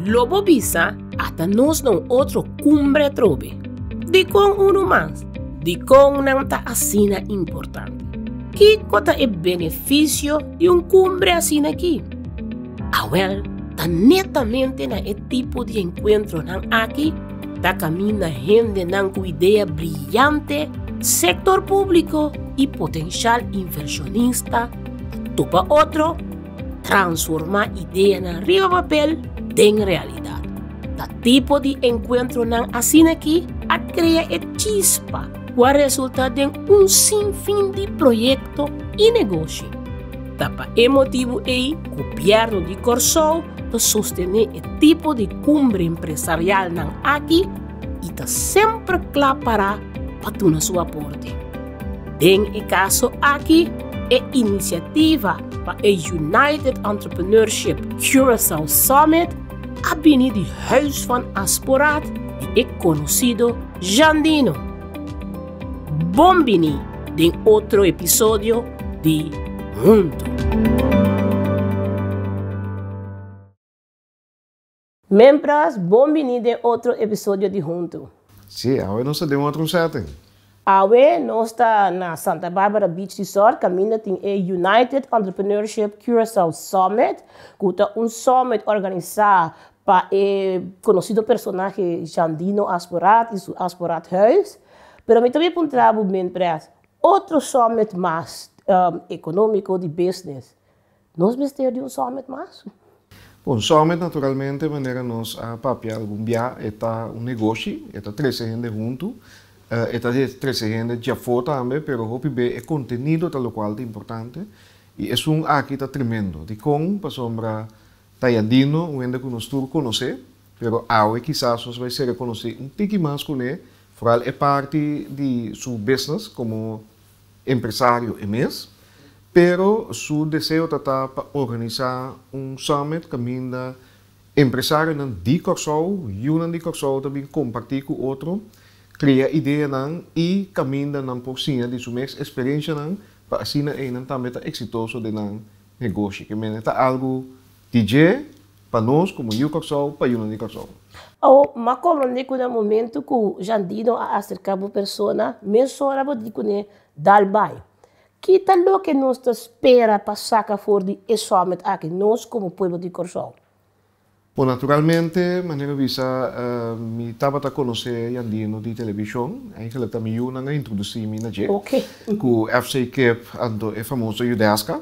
Lobo visa hasta nos no otro cumbre trobe. Di con uno más, di con una asina importante. ¿Qué cota el beneficio de un cumbre asina aquí? Well, tan netamente na el tipo de encuentro nan aquí, ta camina gente nan con idea brillante, sector público y potencial inversionista, topa otro, transformar idea na arriba papel en realidad. Ta tipo de encuentro nan asina aquí, a crear el chispa, o resulta de un sinfín de proyectos y negocios. Tapa emotivo e gobierno de Corsol para sostener el tipo de cumbre empresarial nan aquí y ta sempre clapará para tu su aporte. En el caso aquí, e iniciativa para el United Entrepreneurship Curaçao Summit ha venido de Huis van Asporat y es conocido Jandino. Bombini de otro episodio de Junto. Membros, bombini de otro episodio de Junto. Sí, ahora nos demos otro setting. Ahora nos está na Santa Barbara Beach Resort, caminha tem a United Entrepreneurship Curaçao Summit, que é summit organizado para o conhecido personagem Jandino Asporat e seu Asporat Huis. Pero eu também encontrava outro summit mais econômico de business. Nós mistérios de um summit mais? Bom, summit naturalmente maneira nós a papel algum dia está negócio, está 13 gente junto, está 13 gente já foi também, pero hopi be é conteúdo tal qual é importante e é aqui está tremendo. De com para sombra Jandino, onde que nós todos conhecer, pero agora quizás nós vai ser conhecer pouco mais com ele. Vooral é parte de seu business como empresário e mês, pero seu desejo está para organizar summit caminho empresário de Corsol, e um de Corsol também compartilhar com outro, criar ideia e caminho por cima de sua experiência para assim também estar exitoso de negócio, que é algo DJ para nós como Corsol, para um de Corsol. Mas como no momento que o Jandino a acercar a pessoa, mesmo hora de que dá bai. Que tal o que nós espera para sacar fora de esse summit aqui, nós como povo de Corsol? Bom, naturalmente, maneira visa, me estava a conhecer Jandino de televisão, eigenlijk também eu não introduzi me na J. Ok. Com o FC Cap, ando é famoso Judasca.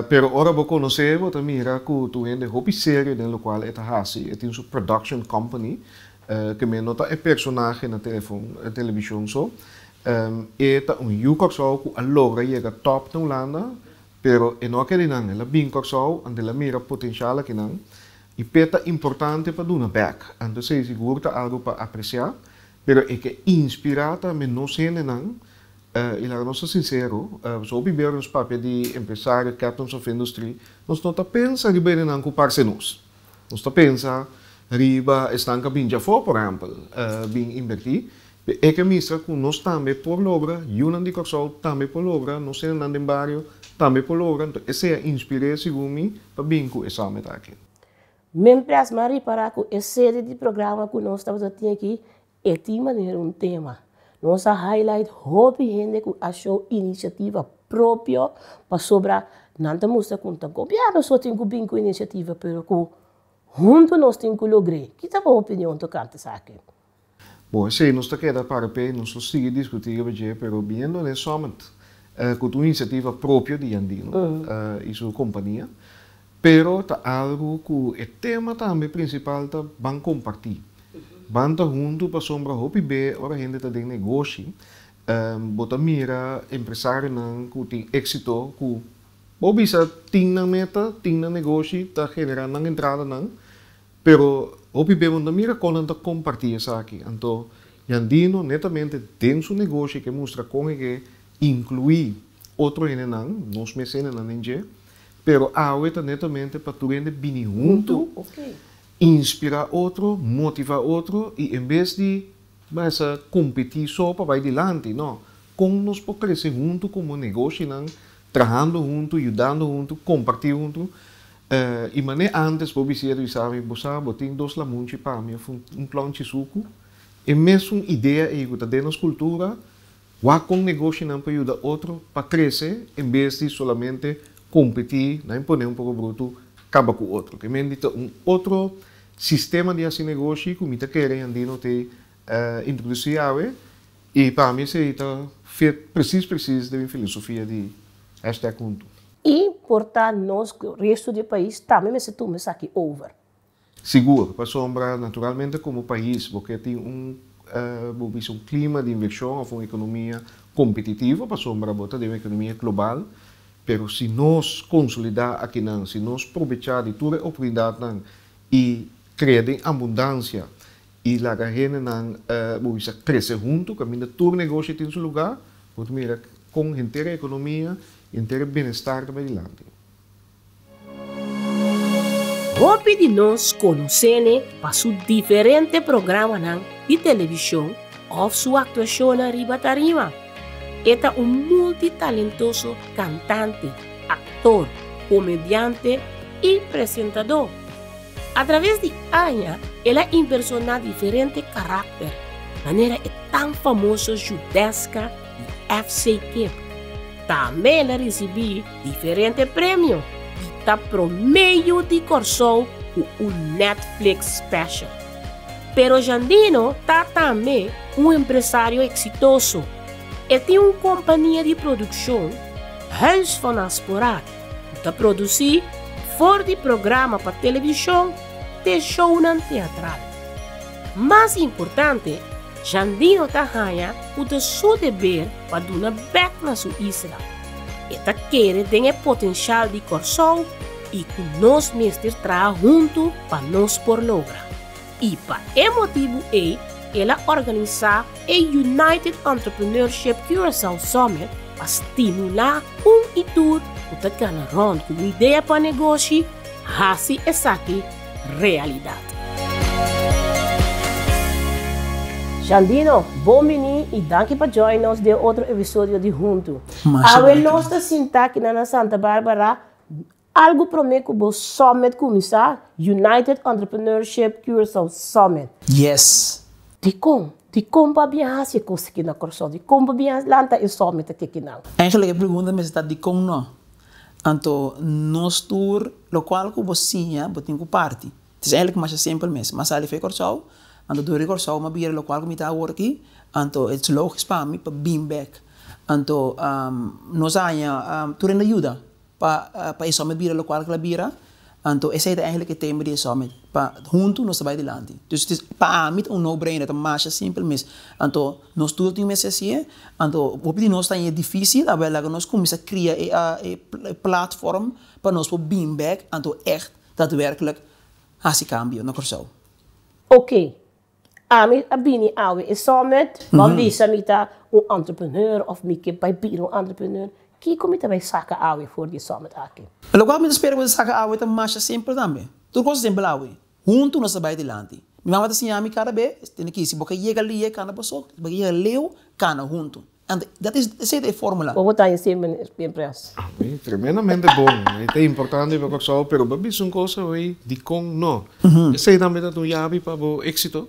Pero ora vou conhecer, vou também ir com tu ende hobby série no qual é a hasi, é uma production company, que me nota é personagem na televisão só. É um Corsol que logra chega top na Holanda, pero é não quer não, ela bem Corsol, ande ela mira potencial aqui não. E peta importante para dar back. Então, se seguro que algo para apreciar, pero é que inspirar também não sendo não. E lá nós sincero, só viver nos papéis de empresário, captains of industry, nós não está pensando que bem não culpar-se nós. Nós está pensando riba estanca bem já for, por exemplo, bem invertir. É que mistra com nós também por logra, e um de Corsol também por logra, nós sendo não de barrio também por logra. Então, essa é a inspiração segundo para bem com essa meta aqui. Membros, mas reparar que essa série de programas que nós estamos tendo aqui é de maneira tema. Nós highlight hobby gente que achou iniciativa própria para sobrar. Não estamos contando com o governo, só tem que vir com iniciativa, pero que junto nós temos que lograr. Que é a opinião do canto aqui? Bom, se nós está queda para pé, nós só sigue discutindo, pero viendo nesse summit, com uma iniciativa própria de Jandino e sua companhia. Pero tá algo que o tema também principal tá bem compartilhar. Banta junto para sombra hopi be, ora gente tá de negócio, bota mira empresário não que tem êxito, que ou bisa tem na meta, tem na negócio, tá generando na entrada não, pero hopi be bota mira quando tá compartilhar isso aqui. Então, Jandino netamente tem seu negócio que mostra como é que incluir outro gente não, nós mecenas não ninguém. Pero ahora netamente para tu gente vir junto, inspirar outro, motivar outro e em vez de competir só para ir adiante, não. Como nós podemos crescer junto como negócio, trabalhando junto, ajudando junto, compartilhando junto, E mané antes, Bobby Sierra sabe, você tem dois lamunchi para mim, um planche suco. E mesmo ideia é que da nossa cultura, com negócio não pode ajudar outro para crescer, em vez de solamente competir, não impor pouco bruto, acaba com o outro. Que me dita outro sistema de assim negócio que me está querendo andando te introduzir e para mim isso está preciso de uma filosofia de hashtag junto. E, portanto, nós, o resto do país, também se toma isso aqui over. Seguro, para sombra, naturalmente, como país, porque tem um clima de inversão ou uma economia competitiva, para sombra, bota de uma economia global, mas se nós consolidar aqui, não, se nós aproveitar de toda a oportunidade e criar abundância, e lá a gente não crescer junto, caminhar todo o negócio em seu lugar, porque mira, com a inteira economia, inteiro bem-estar também adiante. Hope de nós conhecer para seu diferente programa de televisão ou sua atuação na riba tarima. É multitalentoso cantante, ator, comediante e apresentador. Através de anos, ela impersona diferentes caráteres. Maneira é tão famosa judesca e FC Kip. Também ela recebeu diferentes prêmios e está por meio de corso com Netflix special. Pero Jandino está também empresário exitoso. Ele tem uma companhia de produção, Huis van Asporat, que produz fora de programa para televisão de show teatral. Mais importante, Jandino ganha o seu dever para dar back na sua isla. Ele quer ter o potencial de corso e que nós mestres trabalhamos juntos para nos por lograr. E para esse motivo ela organiza a United Entrepreneurship Curaçao Summit para estimular e tour que ganha rond com ideia para negócio, assim é aqui realidade. Jandino, bom menino e danke para join us de outro episódio de Junto. A nós está sentado aqui na Santa Bárbara, algo promete que você summit começar, United Entrepreneurship Curaçao Summit. Yes. De como para viajar se conseguir na Corso, de como para viajar lanta e summit aqui não. Eigenlijk a pergunta me está de como não. Então, nós tour local que você tinha, você tem que parte. Het is eigenlijk mais simpel mesmo. Mas ali foi Corso. Anto door Corso, maar bij lokaal comité worki, anto it's logisch para mim para beam back. Anto nós anya turen ajuda para isso met bira lokaal que bira. Anto esse é eigenlijk het tema de summit. Pa junto nós vai delante. Dus para mim no-brainer, é mais simples mesmo. Anto nós tudo tem mesmo assim. Anto o pedi nós está difícil, aber lá nós começa a criar a platform para nós para beam back. Anto echt daadwerkelijk haast cambio na Corso. Oké. Ami abini awe is summit, want visa mita entrepreneur of mike bij biro entrepreneur. Que como também saca awe voor die summit aqui. Logo me espero que saca awe é mais simples também. Tudo coisa simples awe. Junto nós vai delante. Minha mãe assim a mim cara be, tem que se porque chega ali cana passou, porque chega leu cana junto. And that is a fórmula. Vou botar em cima impresso. Tremendamente bom. É importante para o pero babi são coisas de com não. Esse também dá um chave para o êxito.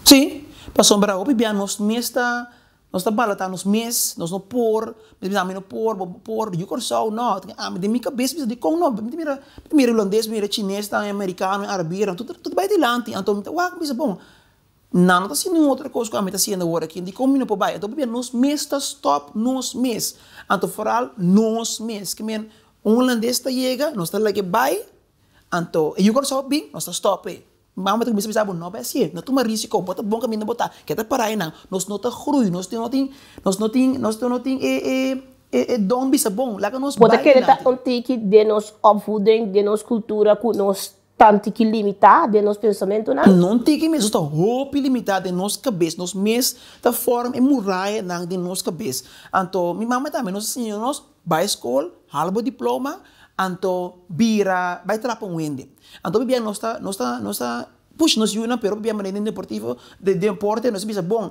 Sim, para sombra opi bem nós mesta, nós balata nos mês, nós não por, mesmo não por, de Corso não, de minha cabeça de com não, mira irlandês, mira chinês, americano, árabe, tudo vai delante, então uau, que bom. Não está sendo outra coisa que a gente está sendo agora aqui, de como não pode vai, então bem nós mesta stop nos mês, então foral nos mês, que men holandês está chega, nós está lá que vai, então e o Corso bem, nós está stop. Mama tu bisa bom não vai ser, não toma risco, bota bom caminho botar, que tá parar não, nós não tá grui, nós não tem dom bisa bom, lá que nós vai. Pode querer tá antigo de nos opvoeding, de nos cultura, que nós tanto que limitar de nos pensamento não. Não tem que mesmo, está roupa limitada de nos cabeça, nós mês da forma e muralha não de nos cabeça. Então, minha mãe também nós ensinou nós vai escola, halbo diploma. Anto bira vai trapar wende. Anto bia nossa push nos yuna pero bia maneira deportivo de deporte nós bisa bom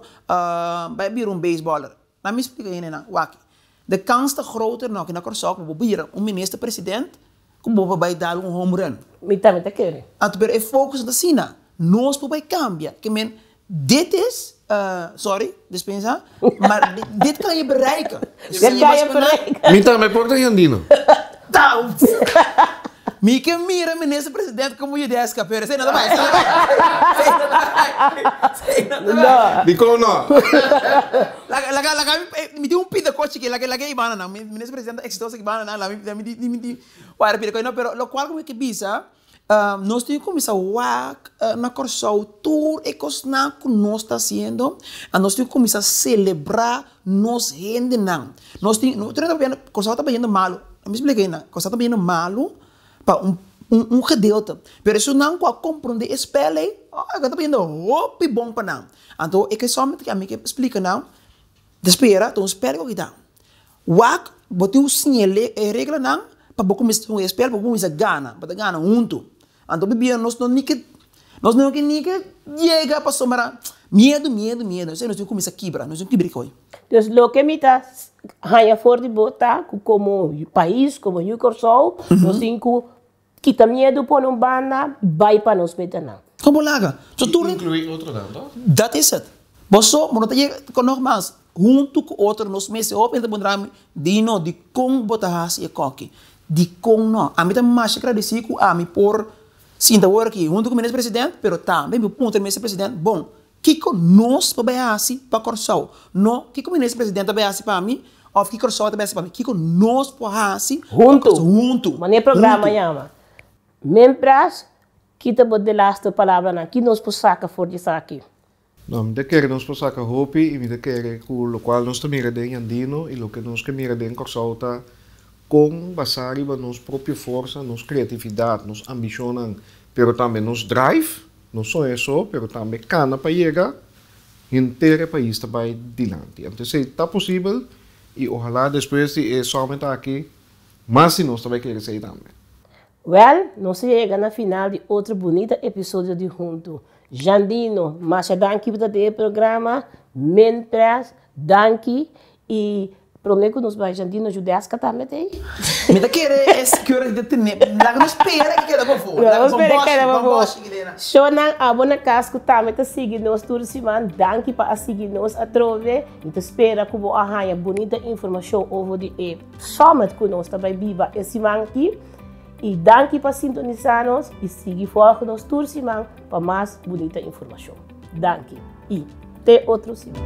vai bira baseballer. Na me explica aí na waki. De kans te groter nog na Corso bira minister president como vai dar home run. Me também tá querendo. Então, pero é focus da Sina. Nós vai cambiar. Que men, dit is, sorry, dispensa, maar dit kan je bereiken. Dit kan je bereiken. Minta, me porta Andino. Tá. Me que mira, ministro-presidente, como eu disse, pero sei nada mais. Sei nada mais. Dico no. Me deu pida coche que laga ibana na ministro-presidente exitoso que ibana na lá me para pida coisa, pero lo cual como que bisa nós temos que começar na Corsol tour e coisa que nós está fazendo, nós temos que começar a celebrar nós gente não. Nós temos Corsol está fazendo malo. Me expliquei na Corsol está fazendo malo para gedeelte. Pero isso não pode compreender espelho, eu estou fazendo roupa bom para não. Então, é que somente a mim que explica não. Espera, então espera que dá. Wak, botou um sinal regra não, para começar um espelho, para começar para ganhar junto. Então, bebia nós não que chega para somar medo. Nós temos que começar a quebrar, nós temos que quebrar. Então, o que me está ganhando for de botar como país, como o Corsol, nós temos que quitar medo por uma banda, vai para nós meter não. Como laga? Incluir outro lado. Dat is het. Bosso, maar dat je nogmaals, junto com outro nos meses op en dan bondram dino di kong botahas e koki. Di kong no. A mim também mais agradecer com a mim por sinta work junto com o ministro-presidente, pero também meu ponto ministro-presidente, bom, kiko nos para assim para Corsol. No, kiko ministro-presidente para assim para mim, ou kiko Corsol para assim para mim. Kiko nos para assim junto. Mas nem programa chama. Membras kita de laatste palavra na que nos saca for de saque. Não, de querer nos saca roupa e me de querer com o qual nós também de Andino e o que nós queremos de Corsolta com basar em nossa própria força, nossa criatividade, nossa ambição, pero também nos drive, não só isso, pero também cana para chegar inteiro país também dilante. Então, se está possível e ojalá depois de somente aqui, mas se nós também queremos sair também. Well, nós chegamos na final de outro bonito episódio de Junto. Jandino, mas danke por ter programa, Menpres, danke e prometo que nos vai Jandino ajudar a também tem. Me da querer esse que hora de ter, lá não espera que queda para fora. Não espera que queda para fora. Shona abona casco também tá seguindo nós toda semana, danke para seguir nós a trove, então espera que vou arranjar bonita informação over de somente que nós também viva esse semana aqui. E danke para sintonizar-nos e seguir forte-nos toda semana para mais bonita informação. Danke e até outro semana.